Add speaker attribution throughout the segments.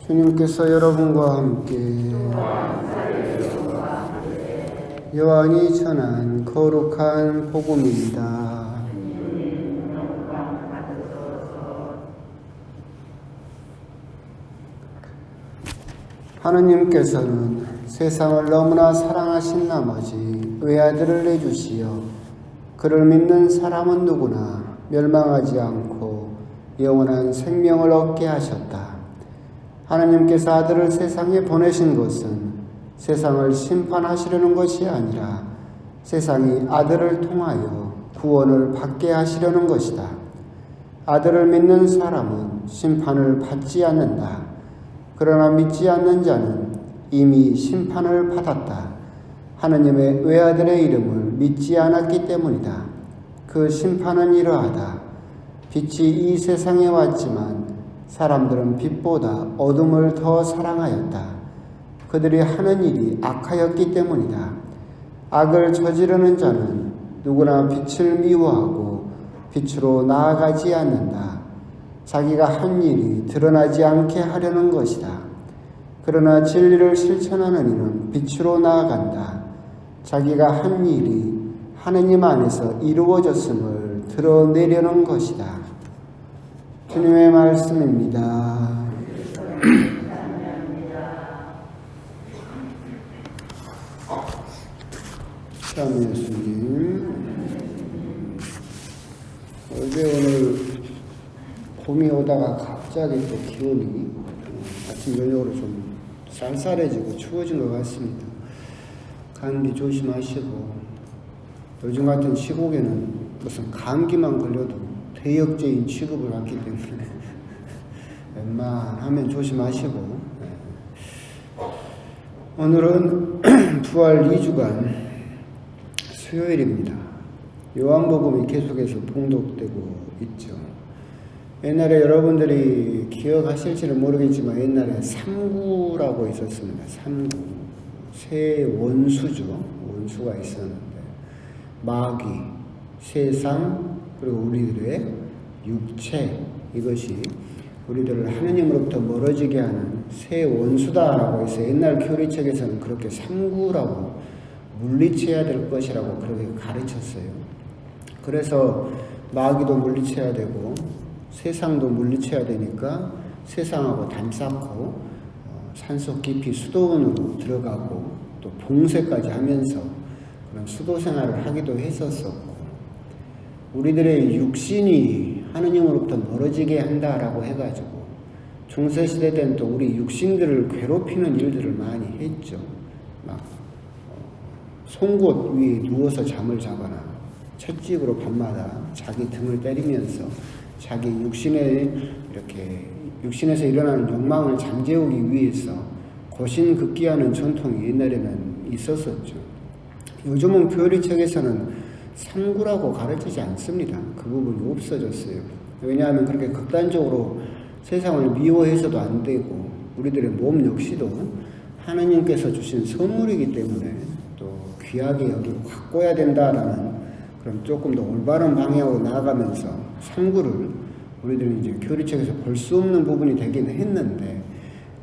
Speaker 1: 주님께서 여러분과 함께 요한이 전한 거룩한 복음입니다. 하느님께서는 세상을 너무나 사랑하신 나머지 외아들을 내주시어 그를 믿는 사람은 누구나 멸망하지 않고 영원한 생명을 얻게 하셨다. 하느님께서 아들을 세상에 보내신 것은 세상을 심판하시려는 것이 아니라 세상이 아들을 통하여 구원을 받게 하시려는 것이다. 아들을 믿는 사람은 심판을 받지 않는다. 그러나 믿지 않는 자는 이미 심판을 받았다. 하느님의 외아들의 이름을 믿지 않았기 때문이다. 그 심판은 이러하다. 빛이 이 세상에 왔지만 사람들은 빛보다 어둠을 더 사랑하였다. 그들이 하는 일이 악하였기 때문이다. 악을 저지르는 자는 누구나 빛을 미워하고 빛으로 나아가지 않는다. 자기가 한 일이 드러나지 않게 하려는 것이다. 그러나 진리를 실천하는 이는 빛으로 나아간다. 자기가 한 일이 하느님 안에서 이루어졌음을 드러내려는 것이다. 주님의 말씀입니다. 참 예수님, 오늘 봄이 오다가 갑자기 또 기온이 아침 저녁으로 좀 쌀쌀해지고 추워진 것 같습니다. 감기 조심하시고, 요즘 같은 시국에는 무슨 감기만 걸려도 대역죄인 취급을 받기 때문에 웬만하면 조심하시고, 오늘은 부활 2주간 수요일입니다. 요한복음이 계속해서 봉독되고 있죠. 옛날에 여러분들이 기억하실지는 모르겠지만 옛날에 삼구라고 있었습니다. 삼구. 세 원수죠. 원수가 있었는데 마귀, 세상, 그리고 우리들의 육체, 이것이 우리들을 하느님으로부터 멀어지게 하는 세 원수다라고 해서 옛날 교리책에서는 그렇게 삼구라고 물리쳐야 될 것이라고 그렇게 가르쳤어요. 그래서 마귀도 물리쳐야 되고 세상도 물리쳐야 되니까 세상하고 담쌓고 산속 깊이 수도원으로 들어가고 또 봉쇄까지 하면서 그런 수도 생활을 하기도 했었었고, 우리들의 육신이 하느님으로부터 멀어지게 한다라고 해가지고 중세시대 때는 또 우리 육신들을 괴롭히는 일들을 많이 했죠. 막 송곳 위에 누워서 잠을 자거나 채찍으로 밤마다 자기 등을 때리면서 자기 육신에서 일어나는 욕망을 잠재우기 위해서 고신극기하는 전통이 옛날에는 있었었죠. 요즘은 교리책에서는 삼구라고 가르치지 않습니다. 그 부분이 없어졌어요. 왜냐하면 그렇게 극단적으로 세상을 미워해서도 안 되고, 우리들의 몸 역시도 하느님께서 주신 선물이기 때문에 또 귀하게 여기고 가꿔야 된다라는 그럼 조금 더 올바른 방향으로 나아가면서 삼구를 우리들이 이제 교리책에서 볼 수 없는 부분이 되긴 했는데,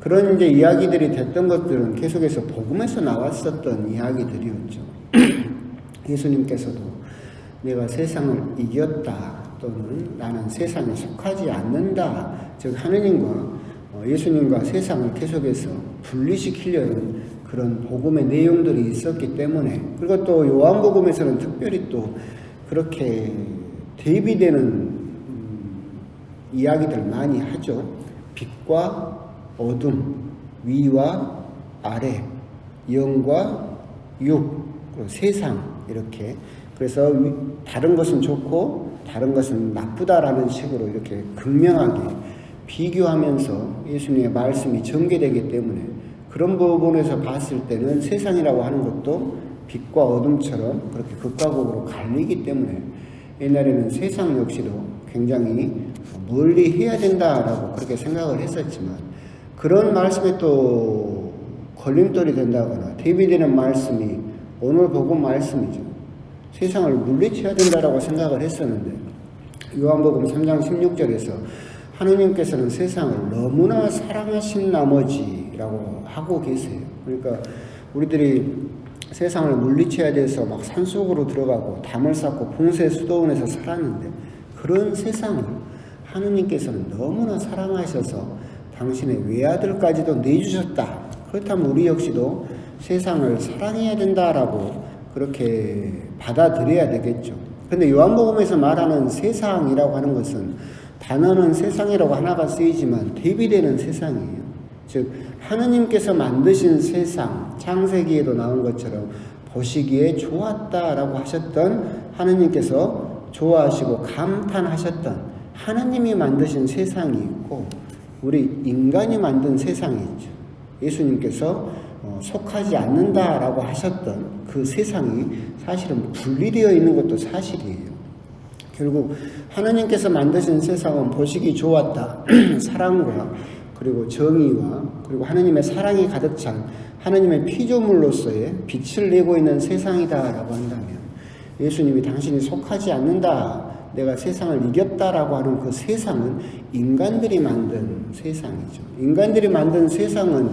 Speaker 1: 그런 이제 이야기들이 됐던 것들은 계속해서 복음에서 나왔었던 이야기들이었죠. 예수님께서도 내가 세상을 이겼다, 또는 나는 세상에 속하지 않는다, 즉 하느님과 예수님과 세상을 계속해서 분리시키려는 그런 복음의 내용들이 있었기 때문에, 그리고 또 요한복음에서는 특별히 또 그렇게 대비되는 이야기들 많이 하죠. 빛과 어둠, 위와 아래, 영과 육, 그리고 세상, 이렇게. 그래서 다른 것은 좋고 다른 것은 나쁘다라는 식으로 이렇게 극명하게 비교하면서 예수님의 말씀이 전개되기 때문에, 그런 부분에서 봤을 때는 세상이라고 하는 것도 빛과 어둠처럼 그렇게 극과 극으로 갈리기 때문에 옛날에는 세상 역시도 굉장히 멀리 해야 된다라고 그렇게 생각을 했었지만, 그런 말씀에 또 걸림돌이 된다거나 대비되는 말씀이 오늘 복음 말씀이죠. 세상을 물리쳐야 된다라고 생각을 했었는데, 요한복음 3장 16절에서 하느님께서는 세상을 너무나 사랑하신 나머지라고 하고 계세요. 그러니까 우리들이 세상을 물리쳐야 돼서 막 산속으로 들어가고 담을 쌓고 봉쇄 수도원에서 살았는데, 그런 세상을 하느님께서는 너무나 사랑하셔서 당신의 외아들까지도 내주셨다. 그렇다면 우리 역시도 세상을 사랑해야 된다라고 그렇게 받아들여야 되겠죠. 근데 요한복음에서 말하는 세상이라고 하는 것은, 단어는 세상이라고 하나가 쓰이지만 대비되는 세상이에요. 즉 하느님께서 만드신 세상, 창세기에도 나온 것처럼 보시기에 좋았다라고 하셨던, 하느님께서 좋아하시고 감탄하셨던 하느님이 만드신 세상이 있고, 우리 인간이 만든 세상이 있죠. 예수님께서 속하지 않는다라고 하셨던 그 세상이 사실은 분리되어 있는 것도 사실이에요. 결국 하느님께서 만드신 세상은 보시기 좋았다. 사랑과 그리고 정의와 그리고 하느님의 사랑이 가득 찬 하느님의 피조물로서의 빛을 내고 있는 세상이다라고 한다면, 예수님이 당신이 속하지 않는다, 내가 세상을 이겼다라고 하는 그 세상은 인간들이 만든 세상이죠. 인간들이 만든 세상은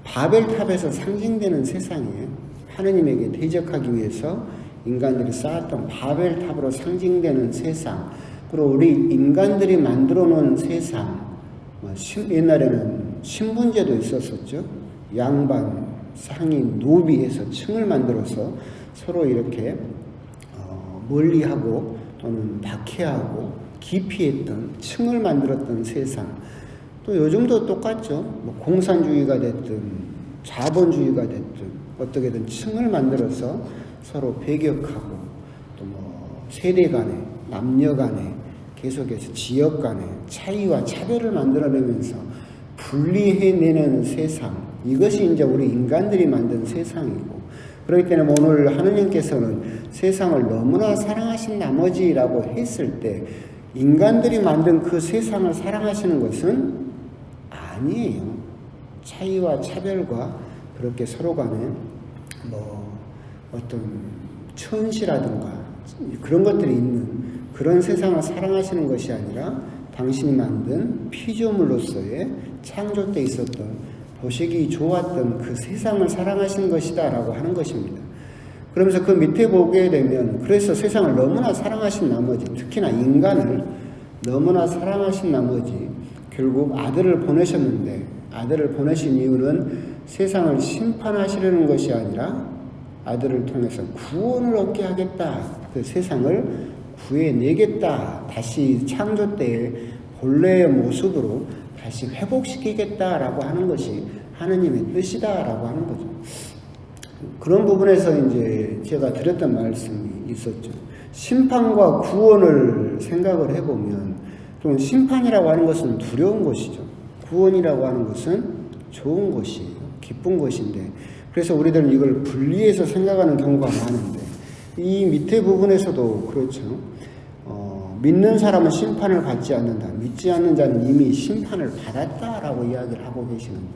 Speaker 1: 바벨탑에서 상징되는 세상이에요. 하느님에게 대적하기 위해서 인간들이 쌓았던 바벨탑으로 상징되는 세상, 그리고 우리 인간들이 만들어 놓은 세상, 옛날에는 신분제도 있었었죠. 양반, 상인, 노비해서 층을 만들어서 서로 이렇게 멀리하고 또는 박해하고 기피했던 층을 만들었던 세상. 또 요즘도 똑같죠. 공산주의가 됐든 자본주의가 됐든 어떻게든 층을 만들어서 서로 배격하고, 또 세대 간에, 남녀 간에, 계속해서 지역 간에 차이와 차별을 만들어내면서 분리해내는 세상, 이것이 이제 우리 인간들이 만든 세상이고, 그렇기 때문에 오늘 하느님께서는 세상을 너무나 사랑하신 나머지라고 했을 때, 인간들이 만든 그 세상을 사랑하시는 것은 아니에요. 차이와 차별과 그렇게 서로 간에 어떤 천시라든가 그런 것들이 있는 그런 세상을 사랑하시는 것이 아니라, 당신이 만든 피조물로서의 창조 때 있었던 보시기 좋았던 그 세상을 사랑하시는 것이다 라고 하는 것입니다. 그러면서 그 밑에 보게 되면, 그래서 세상을 너무나 사랑하신 나머지, 특히나 인간을 너무나 사랑하신 나머지 결국 아들을 보내셨는데, 아들을 보내신 이유는 세상을 심판하시려는 것이 아니라 아들을 통해서 구원을 얻게 하겠다, 그 세상을 구해내겠다, 다시 창조 때의 본래의 모습으로 다시 회복시키겠다라고 하는 것이 하느님의 뜻이다라고 하는 거죠. 그런 부분에서 이제 제가 드렸던 말씀이 있었죠. 심판과 구원을 생각을 해보면, 좀 심판이라고 하는 것은 두려운 것이죠. 구원이라고 하는 것은 좋은 것이에요. 기쁜 것인데, 그래서 우리들은 이걸 분리해서 생각하는 경우가 많은데, 이 밑에 부분에서도 그렇죠. 믿는 사람은 심판을 받지 않는다. 믿지 않는 자는 이미 심판을 받았다라고 이야기를 하고 계시는데,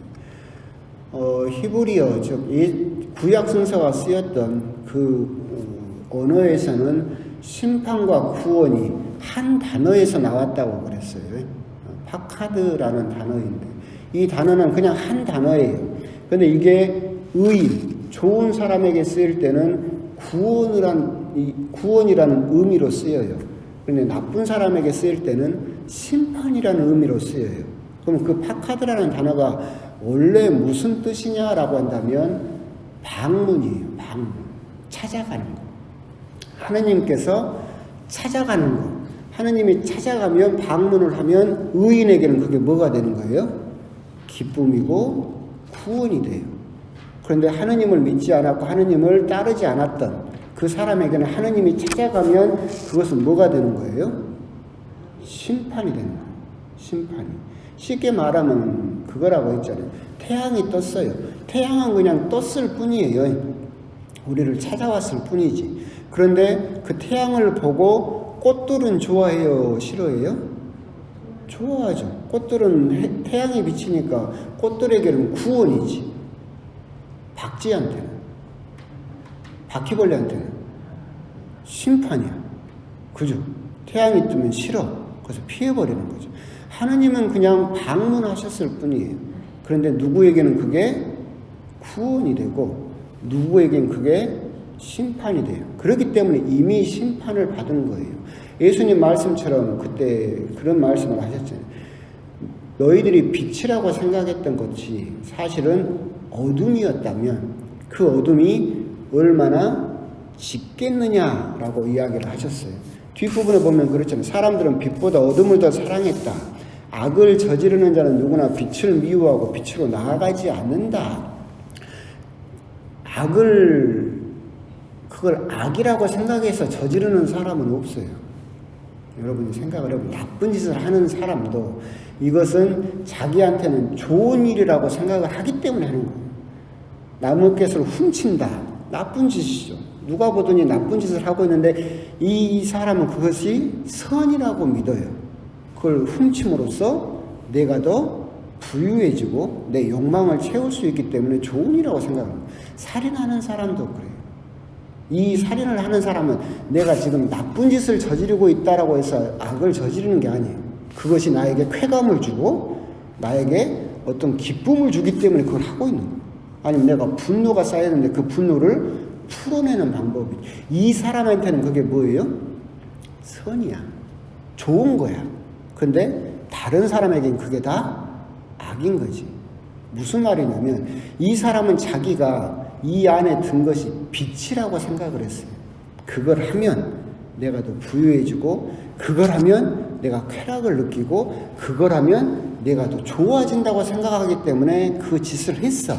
Speaker 1: 히브리어, 즉 구약 성서가 쓰였던 그 언어에서는 심판과 구원이 한 단어에서 나왔다고 그랬어요. 파카드라는 단어인데, 이 단어는 그냥 한 단어예요. 근데 이게 좋은 사람에게 쓰일 때는 구원이라는 의미로 쓰여요. 그런데 나쁜 사람에게 쓰일 때는 심판이라는 의미로 쓰여요. 그럼 그 파카드라는 단어가 원래 무슨 뜻이냐라고 한다면 방문이에요. 방문. 찾아가는 거. 하느님께서 찾아가는 거. 하느님이 찾아가면, 방문을 하면 의인에게는 그게 뭐가 되는 거예요? 기쁨이고 구원이 돼요. 그런데 하느님을 믿지 않았고 하느님을 따르지 않았던 그 사람에게는 하느님이 찾아가면 그것은 뭐가 되는 거예요? 심판이 되는 거예요. 심판이. 쉽게 말하면 그거라고 했잖아요. 태양이 떴어요. 태양은 그냥 떴을 뿐이에요. 우리를 찾아왔을 뿐이지. 그런데 그 태양을 보고 꽃들은 좋아해요? 싫어해요? 좋아하죠. 꽃들은 태양이 비치니까 꽃들에게는 구원이지. 박쥐한테는, 바퀴벌레한테는 심판이야. 그죠? 태양이 뜨면 싫어. 그래서 피해버리는 거죠. 하느님은 그냥 방문하셨을 뿐이에요. 그런데 누구에게는 그게 구원이 되고 누구에게는 그게 심판이 돼요. 그렇기 때문에 이미 심판을 받은 거예요. 예수님 말씀처럼 그때 그런 말씀을 하셨잖아요. 너희들이 빛이라고 생각했던 것이 사실은 어둠이었다면 그 어둠이 얼마나 짙겠느냐라고 이야기를 하셨어요. 뒷부분에 보면 그렇잖아요. 사람들은 빛보다 어둠을 더 사랑했다. 악을 저지르는 자는 누구나 빛을 미워하고 빛으로 나아가지 않는다. 그걸 악이라고 생각해서 저지르는 사람은 없어요. 여러분이 생각을 해보면 나쁜 짓을 하는 사람도 이것은 자기한테는 좋은 일이라고 생각을 하기 때문에 하는 거예요. 남의 것을 훔친다. 나쁜 짓이죠. 누가 보더니 나쁜 짓을 하고 있는데 이 사람은 그것이 선이라고 믿어요. 그걸 훔침으로써 내가 더 부유해지고 내 욕망을 채울 수 있기 때문에 좋은 일이라고 생각합니다. 살인하는 사람도 그래요. 이 살인을 하는 사람은 내가 지금 나쁜 짓을 저지르고 있다라고 해서 악을 저지르는 게 아니에요. 그것이 나에게 쾌감을 주고 나에게 어떤 기쁨을 주기 때문에 그걸 하고 있는 거예요. 아니면 내가 분노가 쌓이는데 그 분노를 풀어내는 방법이. 이 사람한테는 그게 뭐예요? 선이야. 좋은 거야. 근데 다른 사람에게는 그게 다 악인 거지. 무슨 말이냐면 이 사람은 자기가 이 안에 든 것이 빛이라고 생각을 했어요. 그걸 하면 내가 더 부유해지고 그걸 하면 내가 쾌락을 느끼고 그걸 하면 내가 더 좋아진다고 생각하기 때문에 그 짓을 했어.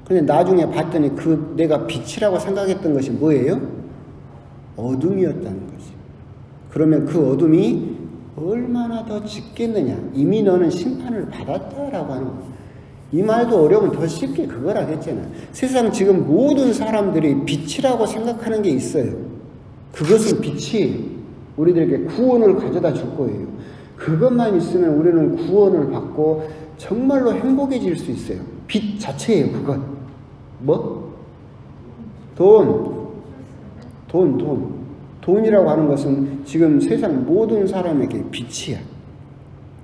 Speaker 1: 근데 나중에 봤더니 그 내가 빛이라고 생각했던 것이 뭐예요? 어둠이었다는 거지. 그러면 그 어둠이 얼마나 더 짙겠느냐. 이미 너는 심판을 받았다라고 하는 거예요. 이 말도 어려우면 더 쉽게 그거라 했잖아요. 세상 지금 모든 사람들이 빛이라고 생각하는 게 있어요. 그것은 빛이 우리들에게 구원을 가져다 줄 거예요. 그것만 있으면 우리는 구원을 받고 정말로 행복해질 수 있어요. 빛 자체예요, 그건. 뭐? 돈이라고 하는 것은 지금 세상 모든 사람에게 빛이야.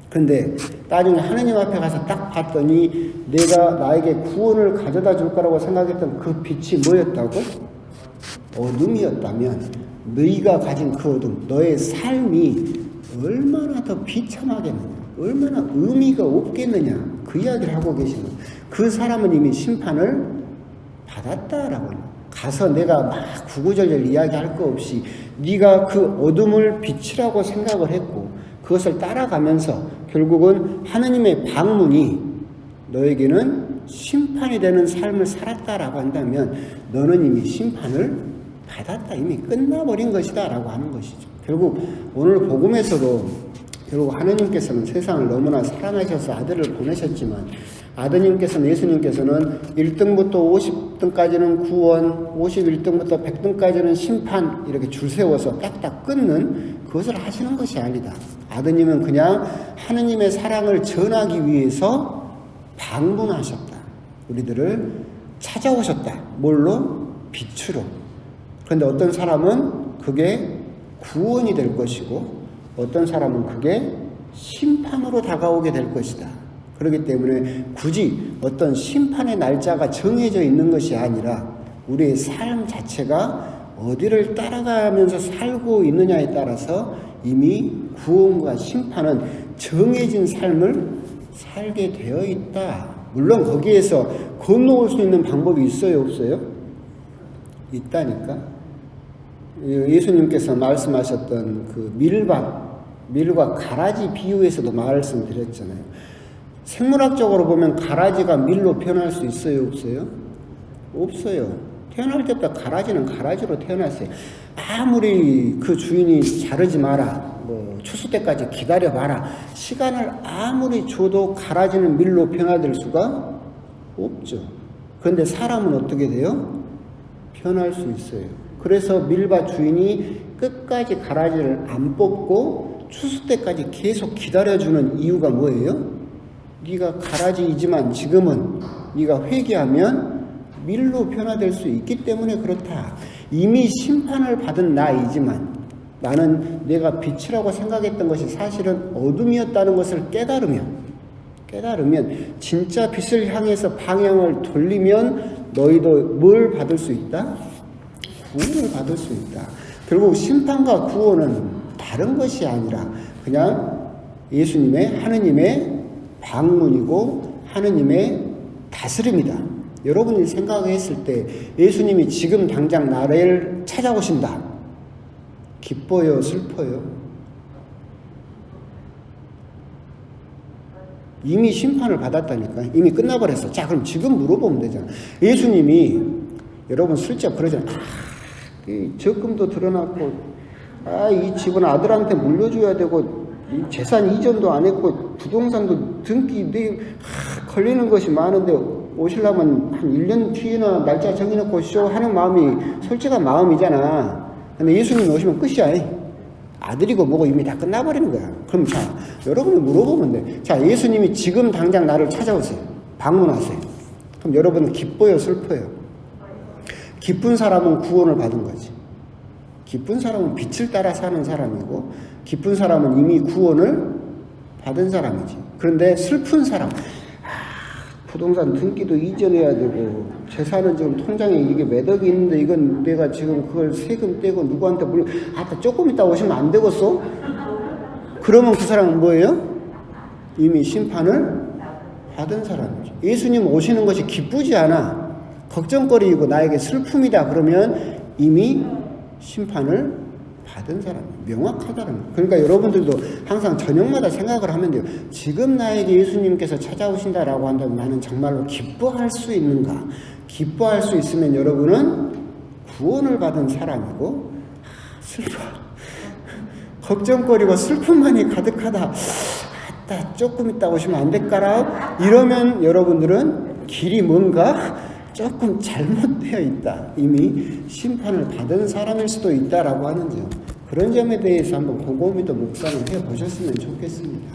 Speaker 1: 근데 나중에 하느님 앞에 가서 딱 봤더니 내가 나에게 구원을 가져다 줄 거라고 생각했던 그 빛이 뭐였다고? 어둠이었다면 너희가 가진 그 어둠, 너의 삶이 얼마나 더 비참하겠느냐, 얼마나 의미가 없겠느냐, 그 이야기를 하고 계시는 거예요. 그 사람은 이미 심판을 받았다라고 해요. 가서 내가 막 구구절절 이야기할 거 없이 네가 그 어둠을 빛이라고 생각을 했고 그것을 따라가면서 결국은 하느님의 방문이 너에게는 심판이 되는 삶을 살았다라고 한다면 너는 이미 심판을 받았다. 이미 끝나버린 것이다 라고 하는 것이죠. 결국 오늘 복음에서도 결국 하느님께서는 세상을 너무나 사랑하셔서 아들을 보내셨지만 아드님께서는 예수님께서는 1등부터 50등까지는 구원, 51등부터 100등까지는 심판 이렇게 줄 세워서 딱딱 끊는 그것을 하시는 것이 아니다. 아드님은 그냥 하느님의 사랑을 전하기 위해서 방문하셨다. 우리들을 찾아오셨다. 뭘로? 빛으로. 그런데 어떤 사람은 그게 구원이 될 것이고 어떤 사람은 그게 심판으로 다가오게 될 것이다. 그렇기 때문에 굳이 어떤 심판의 날짜가 정해져 있는 것이 아니라 우리의 삶 자체가 어디를 따라가면서 살고 있느냐에 따라서 이미 구원과 심판은 정해진 삶을 살게 되어 있다. 물론 거기에서 건너올 수 있는 방법이 있어요, 없어요? 있다니까. 예수님께서 말씀하셨던 그 밀과 가라지 비유에서도 말씀드렸잖아요. 생물학적으로 보면 가라지가 밀로 변할 수 있어요, 없어요? 없어요. 태어날 때부터 가라지는 가라지로 태어났어요. 아무리 그 주인이 자르지 마라, 추수 때까지 기다려봐라, 시간을 아무리 줘도 가라지는 밀로 변화될 수가 없죠. 그런데 사람은 어떻게 돼요? 변할 수 있어요. 그래서 밀밭 주인이 끝까지 가라지를 안 뽑고 추수 때까지 계속 기다려주는 이유가 뭐예요? 네가 가라지이지만 지금은 네가 회개하면 밀로 변화될 수 있기 때문에 그렇다. 이미 심판을 받은 나이지만 나는 내가 빛이라고 생각했던 것이 사실은 어둠이었다는 것을 깨달으면 진짜 빛을 향해서 방향을 돌리면 너희도 뭘 받을 수 있다? 구원을 받을 수 있다. 결국 심판과 구원은 다른 것이 아니라 그냥 예수님의 하느님의 방문이고 하느님의 다스림이다. 여러분이 생각했을 때 예수님이 지금 당장 나를 찾아오신다. 기뻐요, 슬퍼요? 이미 심판을 받았다니까. 이미 끝나버렸어. 자, 그럼 지금 물어보면 되잖아. 예수님이 여러분 슬쩍 그러잖아. 이 적금도 드러났고, 이 집은 아들한테 물려줘야 되고, 이 재산 이전도 안 했고, 부동산도 등기 걸리는 것이 많은데 오시려면 한 1년 뒤에나 날짜 정해놓고 오시오 하는 마음이 솔직한 마음이잖아. 근데 예수님 오시면 끝이야. 아들이고 뭐고 이미 다 끝나버리는 거야. 그럼 자, 여러분이 물어보면 돼. 자, 예수님이 지금 당장 나를 찾아오세요. 방문하세요. 그럼 여러분은 기뻐요, 슬퍼요? 기쁜 사람은 구원을 받은 거지. 기쁜 사람은 빛을 따라 사는 사람이고, 기쁜 사람은 이미 구원을 받은 사람이지. 그런데 슬픈 사람, 부동산 등기도 이전해야 되고, 재산은 지금 통장에 이게 몇 억이 있는데, 이건 내가 지금 그걸 세금 떼고 누구한테 조금 있다 오시면 안 되겠어? 그러면 그 사람은 뭐예요? 이미 심판을 받은 사람이죠. 예수님 오시는 것이 기쁘지 않아. 걱정거리이고 나에게 슬픔이다. 그러면 이미 심판을 받은 사람이에요. 명확하다는 거예요. 그러니까 여러분들도 항상 저녁마다 생각을 하면 돼요. 지금 나에게 예수님께서 찾아오신다라고 한다면 나는 정말로 기뻐할 수 있는가? 기뻐할 수 있으면 여러분은 구원을 받은 사람이고, 슬퍼. 걱정거리고 슬픔만이 가득하다. 조금 있다 오시면 안 될까라? 이러면 여러분들은 길이 뭔가 조금 잘못되어 있다. 이미 심판을 받은 사람일 수도 있다라고 하는 점. 그런 점에 대해서 한번 곰곰이도 묵상을 해보셨으면 좋겠습니다.